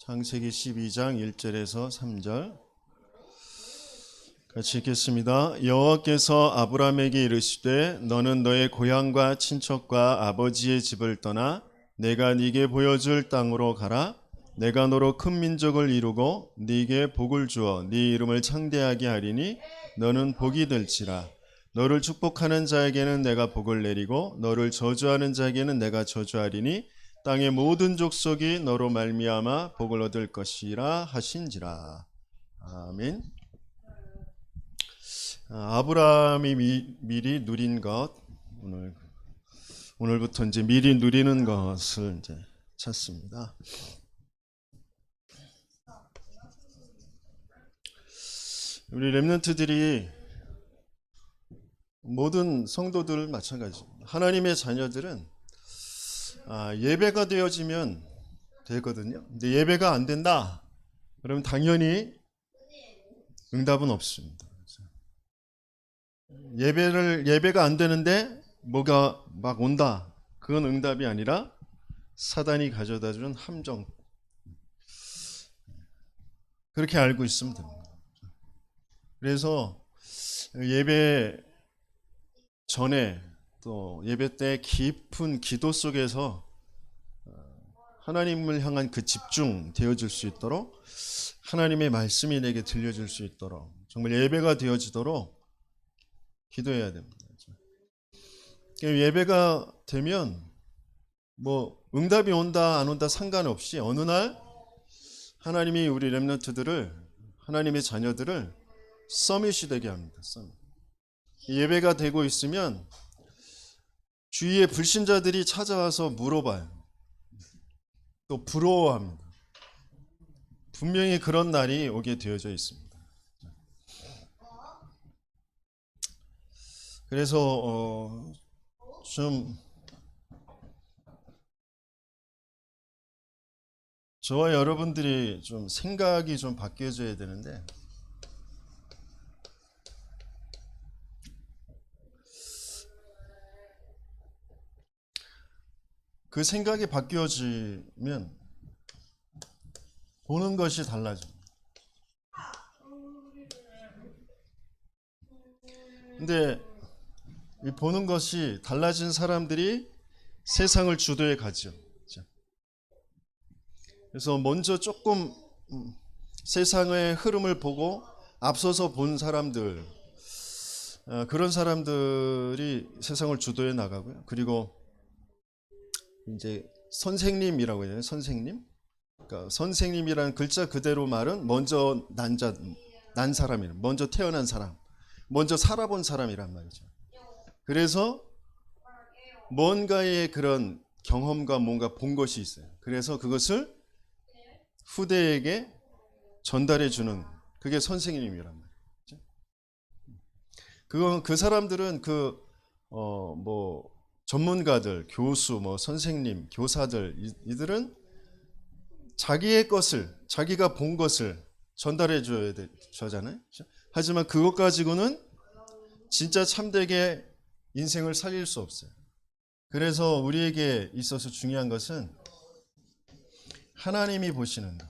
창세기 12장 1절에서 3절 같이 읽겠습니다. 여호와께서 아브라함에게 이르시되 너는 너의 고향과 친척과 아버지의 집을 떠나 내가 네게 보여줄 땅으로 가라. 내가 너로 큰 민족을 이루고 네게 복을 주어 네 이름을 창대하게 하리니 너는 복이 될지라. 너를 축복하는 자에게는 내가 복을 내리고 너를 저주하는 자에게는 내가 저주하리니 땅의 모든 족속이 너로 말미암아 복을 얻을 것이라 하신지라. 아멘. 아브라함이 미리 누린 것, 오늘부터 이제 미리 누리는 것을 이제 찾습니다. 우리 렘넌트들이 모든 성도들 마찬가지입니다. 하나님의 자녀들은 예배가 되어지면 되거든요. 근데 예배가 안 된다, 그러면 당연히 응답은 없습니다. 예배가 안 되는데 뭐가 막 온다, 그건 응답이 아니라 사단이 가져다주는 함정, 그렇게 알고 있으면 됩니다. 그래서 예배 전에 또 예배 때 깊은 기도 속에서 하나님을 향한 그 집중 되어질 수 있도록, 하나님의 말씀이 내게 들려질 수 있도록, 정말 예배가 되어지도록 기도해야 됩니다. 예배가 되면 뭐 응답이 온다 안 온다 상관없이 어느 날 하나님이 우리 렘넌트들을, 하나님의 자녀들을 서밋이 되게 합니다. 서밋. 예배가 되고 있으면 주위의 불신자들이 찾아와서 물어봐요. 또 부러워합니다. 분명히 그런 날이 오게 되어져 있습니다. 그래서 좀 저와 여러분들이 좀 생각이 좀 바뀌어져야 되는데, 그 생각이 바뀌어지면 보는 것이 달라집니다. 근데 이 보는 것이 달라진 사람들이 세상을 주도해 가죠. 그래서 먼저 조금 세상의 흐름을 보고 앞서서 본 사람들, 그런 사람들이 세상을 주도해 나가고요. 그리고 이제 선생님이라고 해요. 선생님. 그러니까 선생님이라는 글자 그대로 말은 먼저 난 사람이란, 먼저 태어난 사람, 먼저 살아본 사람이란 말이죠. 그래서 뭔가의 그런 경험과 뭔가 본 것이 있어요. 그래서 그것을 후대에게 전달해 주는, 그게 선생님이란 말이죠. 그 사람들은 뭐 전문가들, 교수, 뭐 선생님, 교사들, 이들은 자기의 것을, 자기가 본 것을 전달해 줘야 되잖아요. 하지만 그것 가지고는 진짜 참되게 인생을 살릴 수 없어요. 그래서 우리에게 있어서 중요한 것은 하나님이 보시는 것,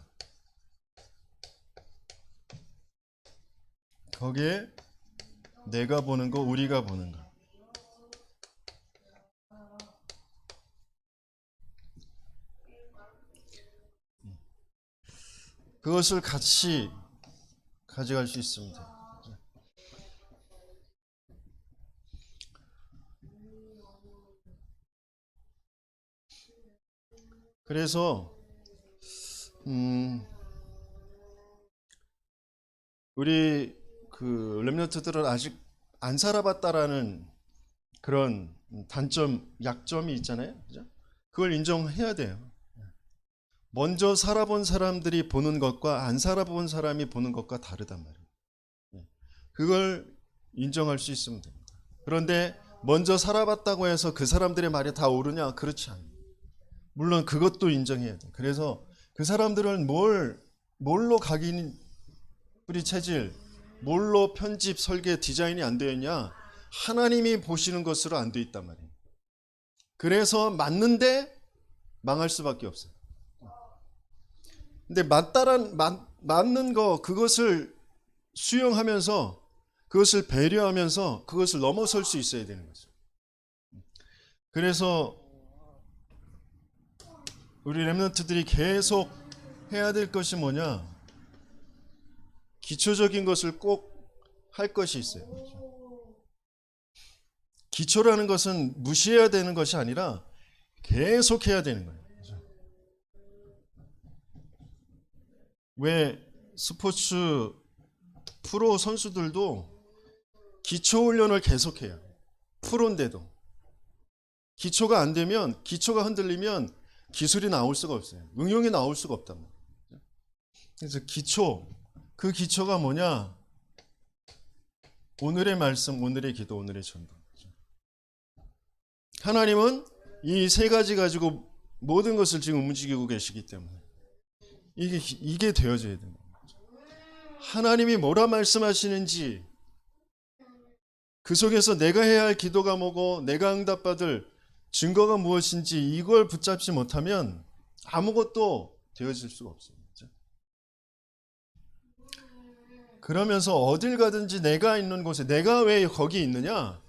거기에 내가 보는 거, 우리가 보는 거, 그것을 같이 가져갈 수 있습니다. 그래서 우리 그 렘넌트들은 아직 안 살아봤다라는 그런 단점, 약점이 있잖아요. 그죠? 그걸 인정해야 돼요. 먼저 살아본 사람들이 보는 것과 안 살아본 사람이 보는 것과 다르단 말이에요. 그걸 인정할 수 있으면 됩니다. 그런데 먼저 살아봤다고 해서 그 사람들의 말이 다 옳으냐? 그렇지 않아요. 물론 그것도 인정해야 돼요. 그래서 그 사람들은 뭘로 각인 뿌리 체질, 뭘로 편집, 설계, 디자인이 안 되어 있냐? 하나님이 보시는 것으로 안 되어 있단 말이에요. 그래서 맞는데 망할 수밖에 없어요. 근데 맞는 거 그것을 수용하면서 그것을 배려하면서 그것을 넘어설 수 있어야 되는 거죠. 그래서 우리 렘넌트들이 계속 해야 될 것이 뭐냐? 기초적인 것을 꼭 할 것이 있어요. 기초라는 것은 무시해야 되는 것이 아니라 계속 해야 되는 거예요. 왜 스포츠 프로 선수들도 기초 훈련을 계속해요. 프로인데도 기초가 안 되면, 기초가 흔들리면 기술이 나올 수가 없어요. 응용이 나올 수가 없단 말이에요. 그래서 그 기초가 뭐냐? 오늘의 말씀, 오늘의 기도, 오늘의 전도. 하나님은 이 세 가지 가지고 모든 것을 지금 움직이고 계시기 때문에 이게 되어져야 됩니다. 하나님이 뭐라 말씀하시는지, 그 속에서 내가 해야 할 기도가 뭐고 내가 응답받을 증거가 무엇인지 이걸 붙잡지 못하면 아무것도 되어질 수가 없습니다. 그러면서 어딜 가든지 내가 있는 곳에, 내가 왜 거기 있느냐,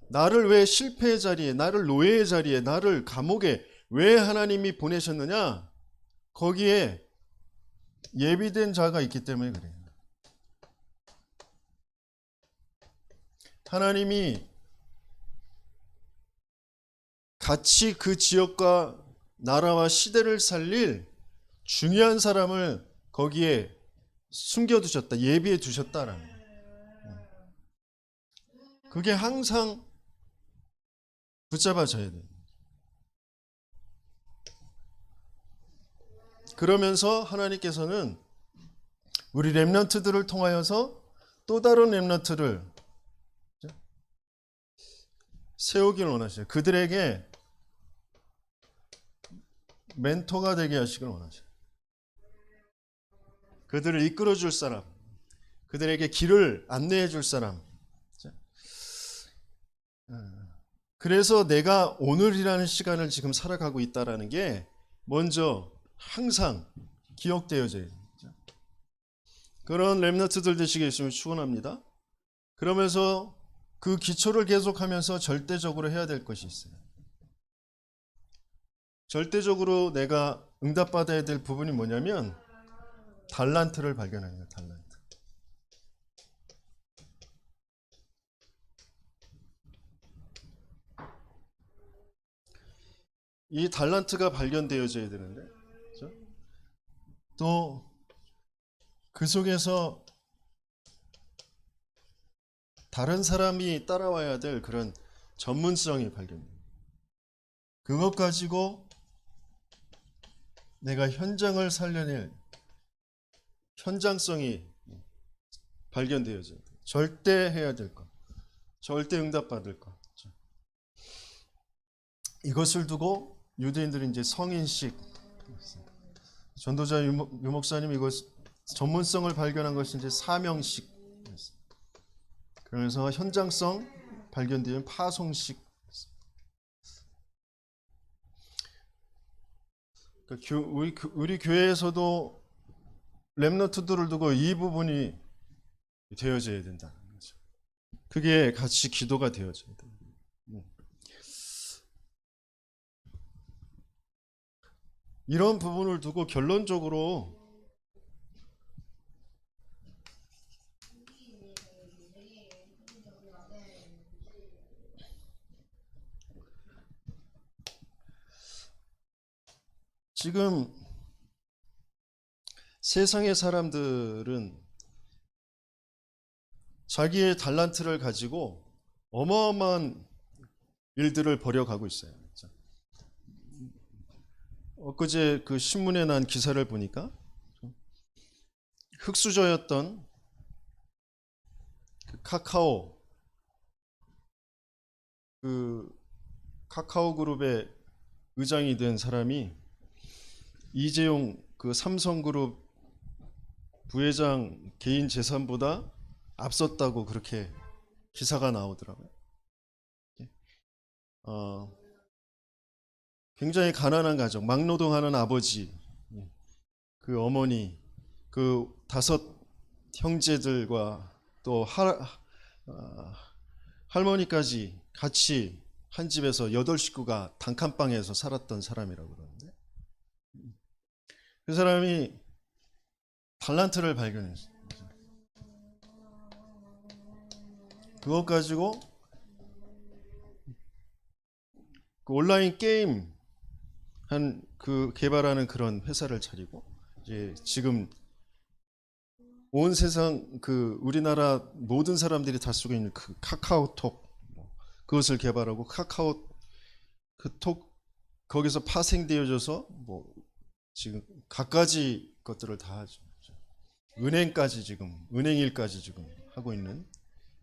나를 왜 실패의 자리에, 나를 노예의 자리에, 나를 감옥에 왜 하나님이 보내셨느냐, 거기에 예비된 자가 있기 때문에 그래요. 하나님이 같이 그 지역과 나라와 시대를 살릴 중요한 사람을 거기에 숨겨두셨다, 예비해 두셨다라는 거예요. 그게 항상 붙잡아져야 돼요. 그러면서 하나님께서는 우리 렘넌트들을 통하여서 또 다른 렘넌트를 세우기를 원하셔요. 그들에게 멘토가 되게 하시길 원하셔요. 그들을 이끌어 줄 사람, 그들에게 길을 안내해 줄 사람. 그래서 내가 오늘이라는 시간을 지금 살아가고 있다는 게 먼저 항상 기억되어져야 돼요. 그런 렘넌트들 되시게 있으면 축원합니다. 그러면서 그 기초를 계속하면서 절대적으로 해야 될 것이 있어요. 절대적으로 내가 응답받아야 될 부분이 뭐냐면 달란트를 발견하는 거예요. 달란트. 이 달란트가 발견되어져야 되는데, 그렇죠? 또 그 속에서 다른 사람이 따라와야 될 그런 전문성이 발견돼요. 그것 가지고 내가 현장을 살려낼 현장성이 발견되어져야 돼요. 절대 해야 될 것, 절대 응답받을 것. 이것을 두고 유대인들이 이제 성인식, 전도자 유목사님 이것 전문성을 발견한 것이 이제 사명식. 그러면서 현장성 발견되면 파송식. 우리 교회에서도 렘넌트들을 두고 이 부분이 되어져야 된다는 거죠. 그게 같이 기도가 되어져야 돼요. 이런 부분을 두고 결론적으로 지금 세상의 사람들은 자기의 달란트를 가지고 어마어마한 일들을 벌여가고 있어요. 엊그제 그 신문에 난 기사를 보니까 흑수저였던 그 카카오 그룹의 의장이 된 사람이 이재용 그 삼성그룹 부회장 개인 재산보다 앞섰다고 그렇게 기사가 나오더라고요. 굉장히 가난한 가정, 막노동하는 아버지, 그 어머니, 그 5 형제들과 또 할머니까지 같이 한 집에서 8 식구가 단칸방에서 살았던 사람이라고 그러는데, 그 사람이 달란트를 발견했어요. 그것 가지고 그 온라인 게임 그 개발하는 그런 회사를 차리고, 이제 지금 온 세상 그 우리나라 모든 사람들이 다 쓰고 있는 그 카카오톡, 그것을 개발하고 카카오톡 거기서 파생되어져서 뭐 지금 갖가지 것들을 다 하죠. 은행까지 지금 은행일까지 지금 하고 있는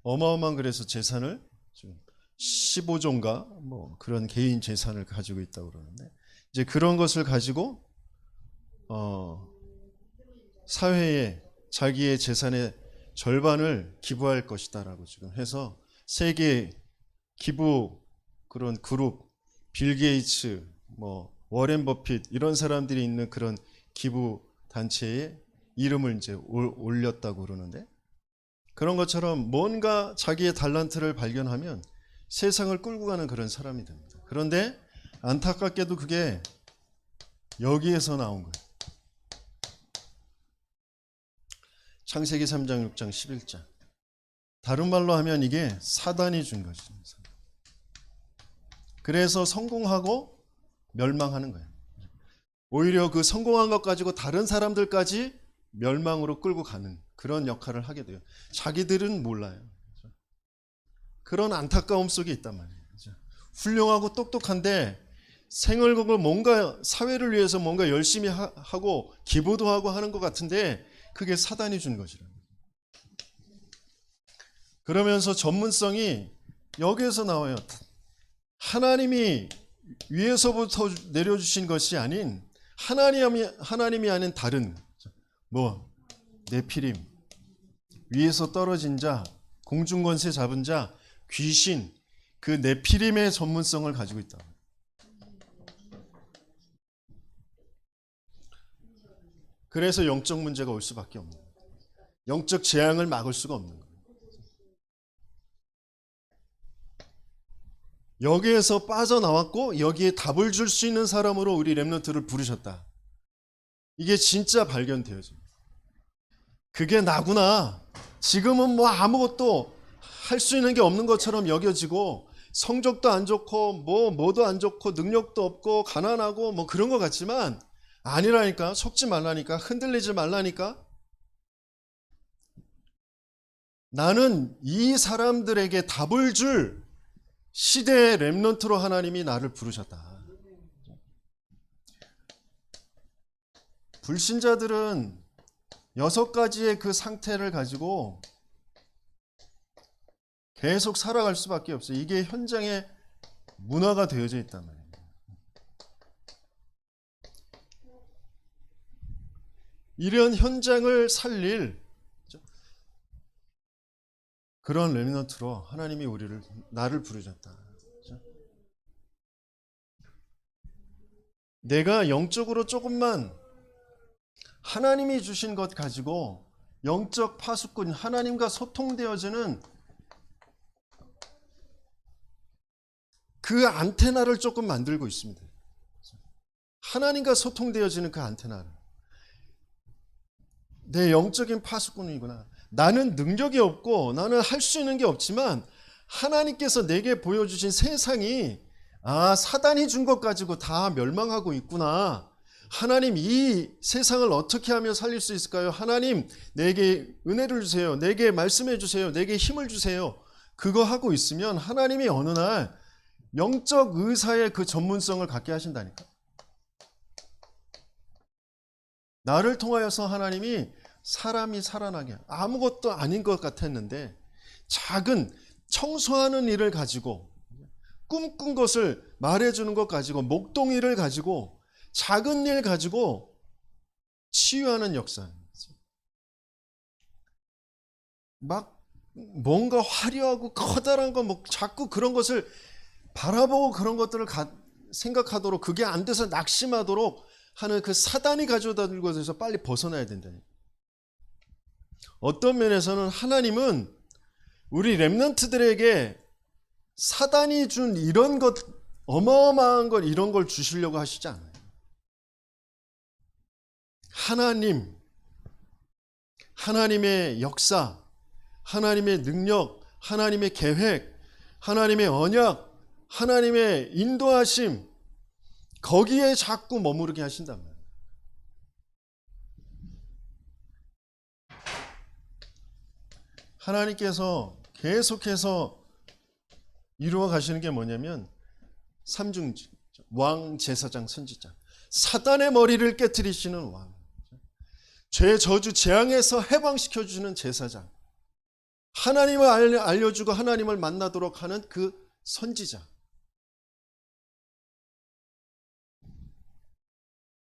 어마어마한, 그래서 재산을 지금 15조인가 뭐 그런 개인 재산을 가지고 있다고 그러는데, 이제 그런 것을 가지고 사회에 자기의 재산의 절반을 기부할 것이다라고 지금 해서 세계 기부 그런 그룹, 빌 게이츠, 뭐 워렌 버핏 이런 사람들이 있는 그런 기부 단체에 이름을 이제 올렸다고 그러는데, 그런 것처럼 뭔가 자기의 달란트를 발견하면 세상을 끌고 가는 그런 사람이 됩니다. 그런데 안타깝게도 그게 여기에서 나온 거예요. 창세기 3장, 6장, 11장. 다른 말로 하면 이게 사단이 준 것입니다. 그래서 성공하고 멸망하는 거예요. 오히려 그 성공한 것 가지고 다른 사람들까지 멸망으로 끌고 가는 그런 역할을 하게 돼요. 자기들은 몰라요. 그런 안타까움 속에 있단 말이에요. 훌륭하고 똑똑한데 생얼곡을 뭔가 사회를 위해서 뭔가 열심히 하고 기부도 하고 하는 것 같은데 그게 사단이 준 것이라는 거예요. 그러면서 전문성이 여기에서 나와요. 하나님이 위에서부터 내려주신 것이 아닌 하나님이 아닌 다른 뭐 네피림, 위에서 떨어진 자, 공중권세 잡은 자, 귀신, 그 네피림의 전문성을 가지고 있다. 그래서 영적 문제가 올 수밖에 없는 거예요. 영적 재앙을 막을 수가 없는 거예요. 여기에서 빠져나왔고 여기에 답을 줄 수 있는 사람으로 우리 렘넌트를 부르셨다. 이게 진짜 발견되어져요. 그게 나구나. 지금은 뭐 아무것도 할 수 있는 게 없는 것처럼 여겨지고 성적도 안 좋고 뭐도 안 좋고 능력도 없고 가난하고 뭐 그런 것 같지만 아니라니까. 속지 말라니까. 흔들리지 말라니까. 나는 이 사람들에게 답을 줄 시대의 렘넌트로 하나님이 나를 부르셨다. 불신자들은 6가지의 그 상태를 가지고 계속 살아갈 수밖에 없어요. 이게 현장의 문화가 되어져 있단 말이에요. 이런 현장을 살릴 그런 렘넌트로 하나님이 나를 부르셨다. 내가 영적으로 조금만 하나님이 주신 것 가지고 영적 파수꾼, 하나님과 소통되어지는 그 안테나를 조금 만들고 있습니다. 하나님과 소통되어지는 그 안테나를. 내 영적인 파수꾼이구나. 나는 능력이 없고 나는 할 수 있는 게 없지만 하나님께서 내게 보여주신 세상이 사단이 준 것 가지고 다 멸망하고 있구나. 하나님, 이 세상을 어떻게 하며 살릴 수 있을까요? 하나님, 내게 은혜를 주세요. 내게 말씀해 주세요. 내게 힘을 주세요. 그거 하고 있으면 하나님이 어느 날 영적 의사의 그 전문성을 갖게 하신다니까. 나를 통하여서 하나님이 사람이 살아나게, 아무것도 아닌 것 같았는데 작은 청소하는 일을 가지고, 꿈꾼 것을 말해주는 것 가지고, 목동일을 가지고, 작은 일 가지고 치유하는 역사. 막 뭔가 화려하고 커다란 거 뭐 자꾸 그런 것을 바라보고 그런 것들을 생각하도록, 그게 안 돼서 낙심하도록 하는 그 사단이 가져다 들고 해서 빨리 벗어나야 된다니. 어떤 면에서는 하나님은 우리 렘넌트들에게 사단이 준 이런 것, 어마어마한 걸, 이런 걸 주시려고 하시지 않아요. 하나님의 역사, 하나님의 능력, 하나님의 계획, 하나님의 언약, 하나님의 인도하심, 거기에 자꾸 머무르게 하신단 말이에요. 하나님께서 계속해서 이루어 가시는 게 뭐냐면 삼중지, 왕, 제사장, 선지자. 사단의 머리를 깨트리시는 왕, 죄, 저주, 재앙에서 해방시켜주는 제사장, 하나님을 알려주고 하나님을 만나도록 하는 그 선지자,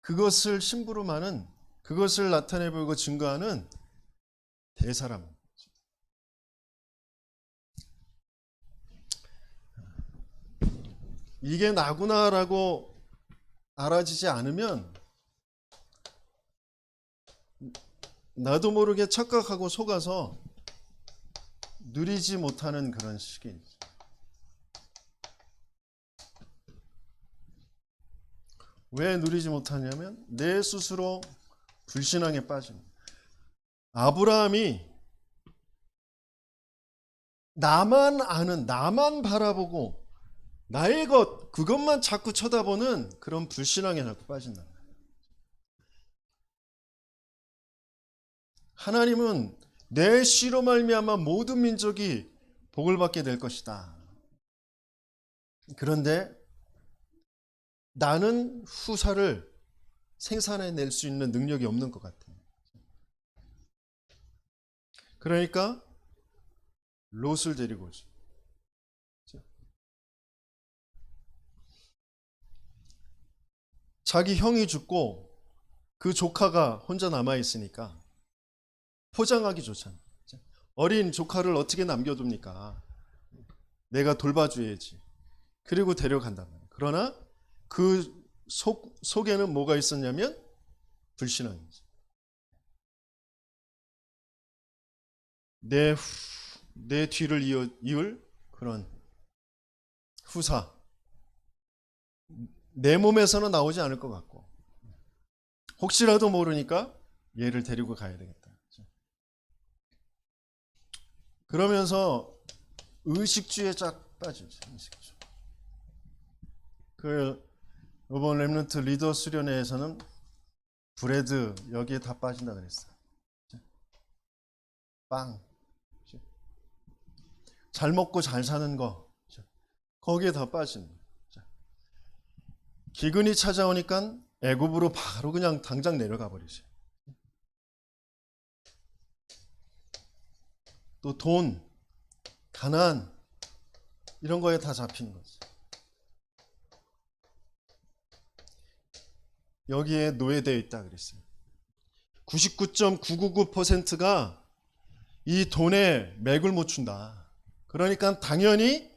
그것을 심부름하는, 그것을 나타내 보이고 증거하는 대사람. 이게 나구나라고 알아지지 않으면 나도 모르게 착각하고 속아서 누리지 못하는 그런 시기. 왜 누리지 못하냐면 내 스스로 불신앙에 빠집니다. 아브라함이 나만 아는, 나만 바라보고 나의 것, 그것만 자꾸 쳐다보는 그런 불신앙에 자꾸 빠진다. 하나님은 내 씨로 말미암아 모든 민족이 복을 받게 될 것이다. 그런데 나는 후사를 생산해낼 수 있는 능력이 없는 것 같아요. 그러니까 롯을 데리고 오죠. 자기 형이 죽고 그 조카가 혼자 남아있으니까 포장하기 좋잖아요. 어린 조카를 어떻게 남겨둡니까? 내가 돌봐줘야지. 그리고 데려간단 말이에요. 그러나 그 속에는 뭐가 있었냐면 불신앙이죠. 내 뒤를 이을 그런 후사, 내 몸에서는 나오지 않을 것 같고 혹시라도 모르니까 얘를 데리고 가야 되겠다. 그러면서 의식주에 쫙 빠지죠. 의식주. 이번 렘넌트 리더 수련회에서는 브레드 여기에 다 빠진다 그랬어요. 빵, 잘 먹고 잘 사는 거, 거기에 다 빠지는 거예요. 기근이 찾아오니까 애굽으로 바로 그냥 당장 내려가 버리죠. 또 돈, 가난 이런 거에 다 잡히는 거죠. 여기에 노예되어 있다 그랬어요. 99.999%가 이 돈에 맥을 못 춘다. 그러니까 당연히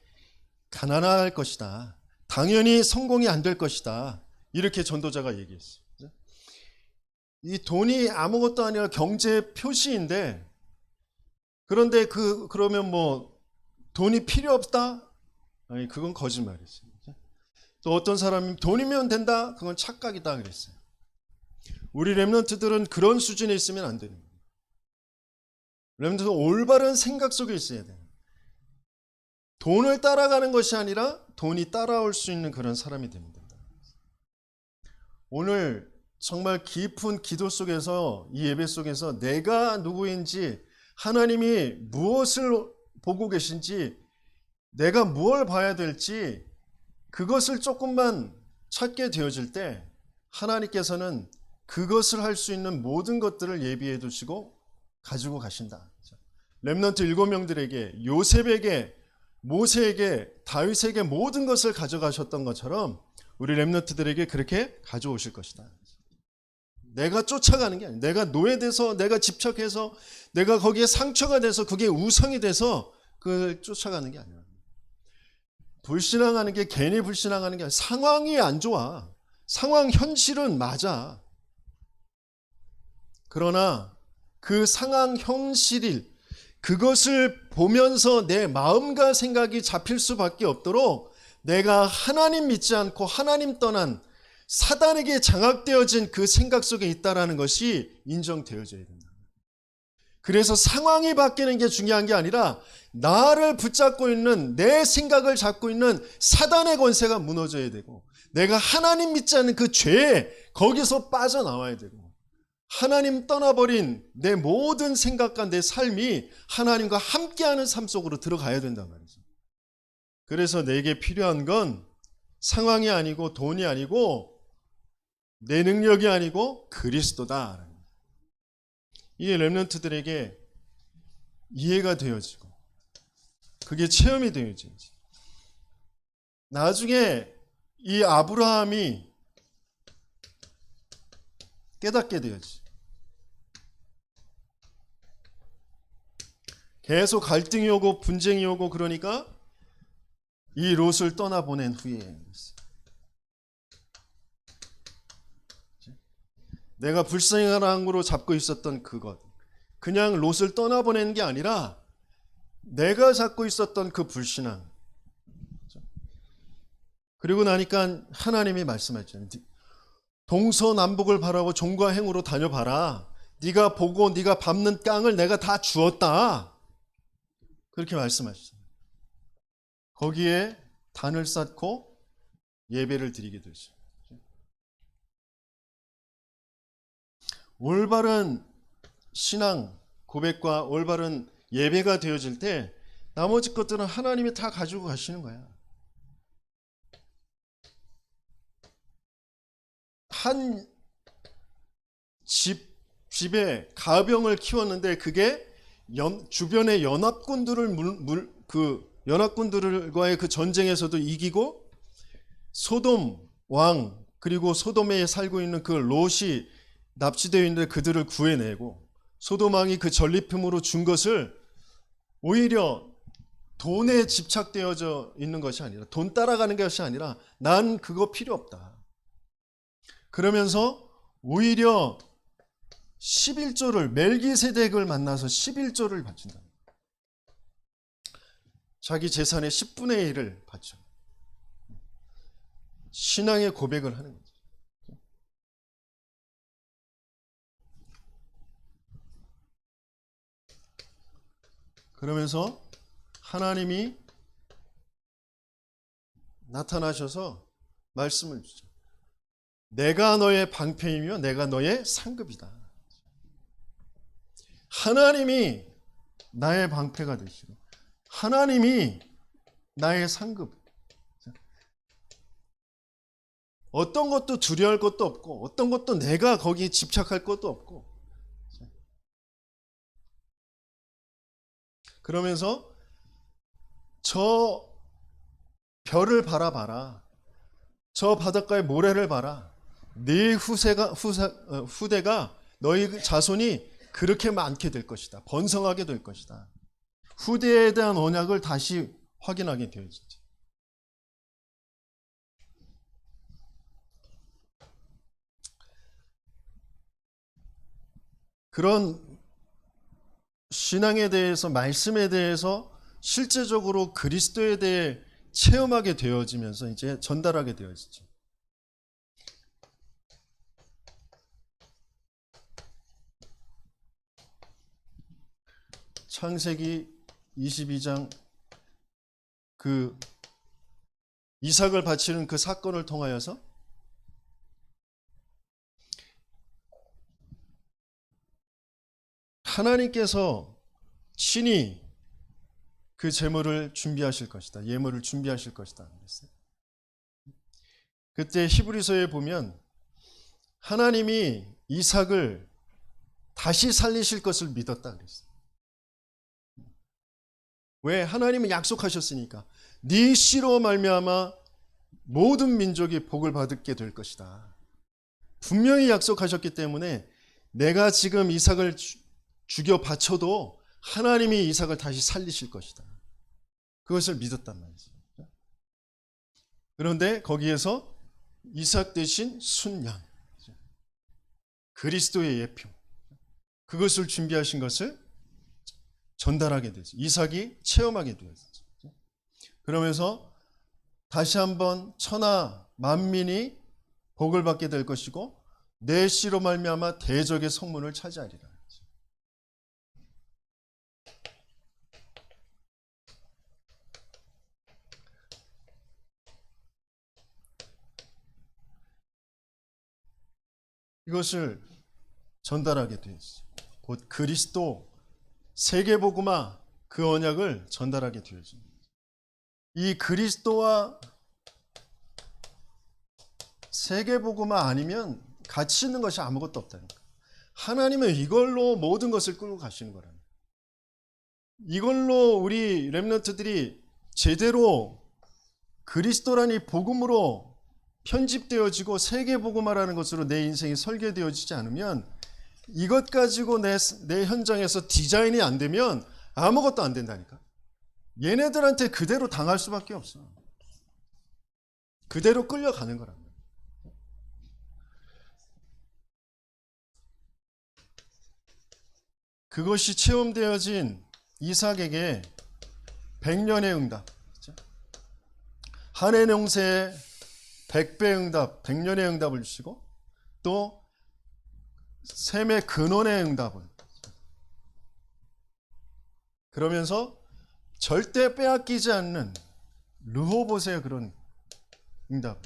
가난할 것이다. 당연히 성공이 안 될 것이다. 이렇게 전도자가 얘기했어요. 이 돈이 아무것도 아니라 경제 표시인데, 그런데 그러면 뭐 돈이 필요 없다? 아니, 그건 거짓말이었어요. 또 어떤 사람이 돈이면 된다? 그건 착각이다 그랬어요. 우리 렘넌트들은 그런 수준에 있으면 안 되는 거예요. 렘넌트는 올바른 생각 속에 있어야 돼요. 돈을 따라가는 것이 아니라 돈이 따라올 수 있는 그런 사람이 되면 된다. 오늘 정말 깊은 기도 속에서, 이 예배 속에서 내가 누구인지, 하나님이 무엇을 보고 계신지, 내가 무엇을 봐야 될지, 그것을 조금만 찾게 되어질 때 하나님께서는 그것을 할 수 있는 모든 것들을 예비해 두시고 가지고 가신다. 렘넌트 7명들에게, 요셉에게, 모세에게, 다윗에게 모든 것을 가져가셨던 것처럼 우리 렘넌트들에게 그렇게 가져오실 것이다. 내가 쫓아가는 게 아니야. 내가 노예돼서, 내가 집착해서, 내가 거기에 상처가 돼서 그게 우상이 돼서 그걸 쫓아가는 게 아니야. 불신앙하는 게 괜히 불신앙하는 게 아니라 상황이 안 좋아. 상황 현실은 맞아. 그러나 그 상황 현실일 그것을 보면서 내 마음과 생각이 잡힐 수밖에 없도록 내가 하나님 믿지 않고 하나님 떠난 사단에게 장악되어진 그 생각 속에 있다라는 것이 인정되어져야 된다. 그래서 상황이 바뀌는 게 중요한 게 아니라 나를 붙잡고 있는 내 생각을 잡고 있는 사단의 권세가 무너져야 되고 내가 하나님 믿지 않는 그 죄에 거기서 빠져나와야 되고 하나님 떠나버린 내 모든 생각과 내 삶이 하나님과 함께하는 삶 속으로 들어가야 된단 말이죠. 그래서 내게 필요한 건 상황이 아니고 돈이 아니고 내 능력이 아니고 그리스도다. 이게 렘넌트들에게 이해가 되어지고 그게 체험이 되어지지. 나중에 이 아브라함이 깨닫게 되어지. 계속 갈등이 오고 분쟁이 오고 그러니까 이 롯을 떠나보낸 후에 내가 불쌍함으로 잡고 있었던 그것, 그냥 롯을 떠나보낸 게 아니라 내가 잡고 있었던 그 불신앙. 그리고 나니까 하나님이 말씀하셨잖아요. 동서남북을 바라고 종과 행으로 다녀봐라. 네가 보고 네가 밟는 땅을 내가 다 주었다. 그렇게 말씀하셨어요. 거기에 단을 쌓고 예배를 드리게 되죠. 올바른 신앙 고백과 올바른 예배가 되어질 때 나머지 것들은 하나님이 다 가지고 가시는 거야. 한 집에 가병을 키웠는데 그게 주변의 연합군들을 연합군들과의 그 전쟁에서도 이기고 소돔 왕 그리고 소돔에 살고 있는 그 롯이 납치되어 있는데 그들을 구해내고 소돔 왕이 그 전리품으로 준 것을 오히려 돈에 집착되어져 있는 것이 아니라 돈 따라가는 것이 아니라 난 그거 필요 없다. 그러면서 오히려 11조를 멜기세덱을 만나서 11조를 바친다. 자기 재산의 10분의 1을 바쳐. 신앙의 고백을 하는 거죠. 그러면서 하나님이 나타나셔서 말씀을 주죠. 내가 너의 방패이며 내가 너의 상급이다. 하나님이 나의 방패가 되시고 하나님이 나의 상급. 어떤 것도 두려워할 것도 없고 어떤 것도 내가 거기에 집착할 것도 없고 그러면서 저 별을 바라봐라. 저 바닷가의 모래를 봐라. 네 후대가 너희 자손이 그렇게 많게 될 것이다. 번성하게 될 것이다. 후대에 대한 언약을 다시 확인하게 되어지죠. 그런 신앙에 대해서 말씀에 대해서 실제적으로 그리스도에 대해 체험하게 되어지면서 이제 전달하게 되어지죠. 창세기 22장 그 이삭을 바치는 그 사건을 통하여서 하나님께서 친히 그 제물을 준비하실 것이다. 예물을 준비하실 것이다. 그랬어요. 그때 히브리서에 보면 하나님이 이삭을 다시 살리실 것을 믿었다 그랬어요. 왜? 하나님은 약속하셨으니까. 네 씨로 말미암아 모든 민족이 복을 받게 될 것이다. 분명히 약속하셨기 때문에 내가 지금 이삭을 죽여 바쳐도 하나님이 이삭을 다시 살리실 것이다. 그것을 믿었단 말이죠. 그런데 거기에서 이삭 대신 순양, 그리스도의 예표, 그것을 준비하신 것을 전달하게 되죠. 이삭이 체험하게 되었죠. 그러면서 다시 한번 천하 만민이 복을 받게 될 것이고 내 씨로 말미암아 대적의 성문을 차지하리라. 이것을 전달하게 되었어요. 곧 그리스도 세계복음화 그 언약을 전달하게 되어집니다. 이 그리스도와 세계복음화 아니면 가치 있는 것이 아무것도 없다니까. 하나님은 이걸로 모든 것을 끌고 가시는 거라는. 이걸로 우리 렘넌트들이 제대로 그리스도라는 복음으로 편집되어지고 세계복음화라는 것으로 내 인생이 설계되어지지 않으면 이것 가지고 내 현장에서 디자인이 안 되면 아무것도 안 된다니까. 얘네들한테 그대로 당할 수밖에 없어. 그대로 끌려가는 거란 말이야. 그것이 체험되어진 이삭에게 100년의 응답, 한해 농사에 100배 응답, 100년의 응답을 주시고 또 샘의 근원의 응답을, 그러면서 절대 빼앗기지 않는 르호봇의 그런 응답.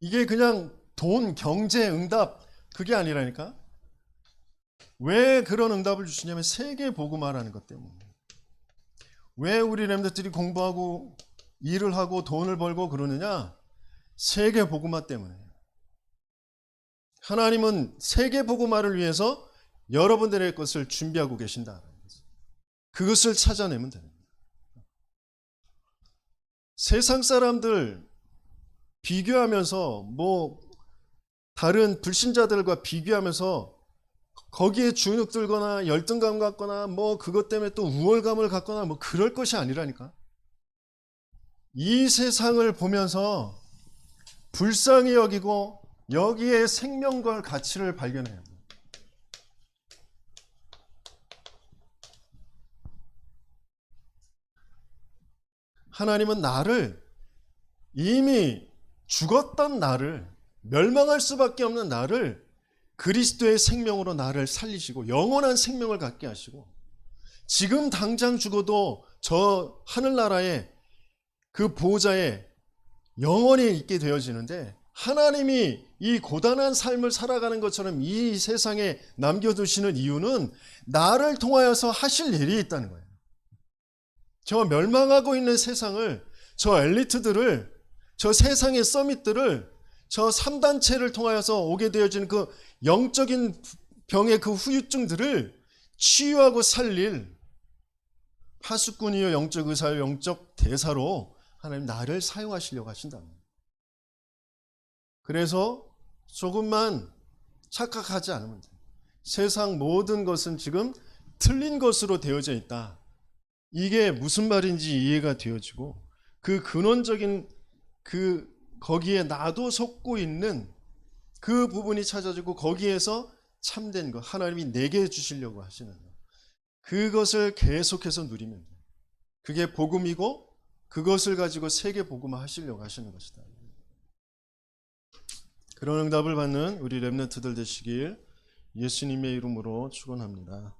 이게 그냥 돈, 경제 응답 그게 아니라니까. 왜 그런 응답을 주시냐면 세계 복음화라는 것 때문에. 왜 우리 렘너들이 공부하고 일을 하고 돈을 벌고 그러느냐? 세계 복음화 때문에. 하나님은 세계 복음화를 위해서 여러분들의 것을 준비하고 계신다. 그것을 찾아내면 됩니다. 세상 사람들 비교하면서 다른 불신자들과 비교하면서 거기에 주눅 들거나 열등감 갖거나 그것 때문에 또 우월감을 갖거나 그럴 것이 아니라니까. 이 세상을 보면서 불쌍히 여기고 여기에 생명과 가치를 발견해야 돼요. 하나님은 나를, 이미 죽었던 나를, 멸망할 수밖에 없는 나를 그리스도의 생명으로 나를 살리시고 영원한 생명을 갖게 하시고 지금 당장 죽어도 저 하늘나라에 그 보호자에 영원히 있게 되어지는데, 하나님이 이 고단한 삶을 살아가는 것처럼 이 세상에 남겨두시는 이유는 나를 통하여서 하실 일이 있다는 거예요. 저 멸망하고 있는 세상을, 저 엘리트들을, 저 세상의 서밋들을, 저 3단체를 통하여서 오게 되어지는 그 영적인 병의 그 후유증들을 치유하고 살릴 파수꾼이요 영적 의사요 영적 대사로 하나님 나를 사용하시려고 하신답니다. 그래서 조금만 착각하지 않으면 돼요. 세상 모든 것은 지금 틀린 것으로 되어져 있다. 이게 무슨 말인지 이해가 되어지고 그 근원적인 거기에 나도 속고 있는 그 부분이 찾아지고 거기에서 참된 것, 하나님이 내게 주시려고 하시는 것, 그것을 계속해서 누리면 돼요. 그게 복음이고 그것을 가지고 세계 복음화 하시려고 하시는 것이다. 그런 응답을 받는 우리 렘넌트들 되시길 예수님의 이름으로 축원합니다.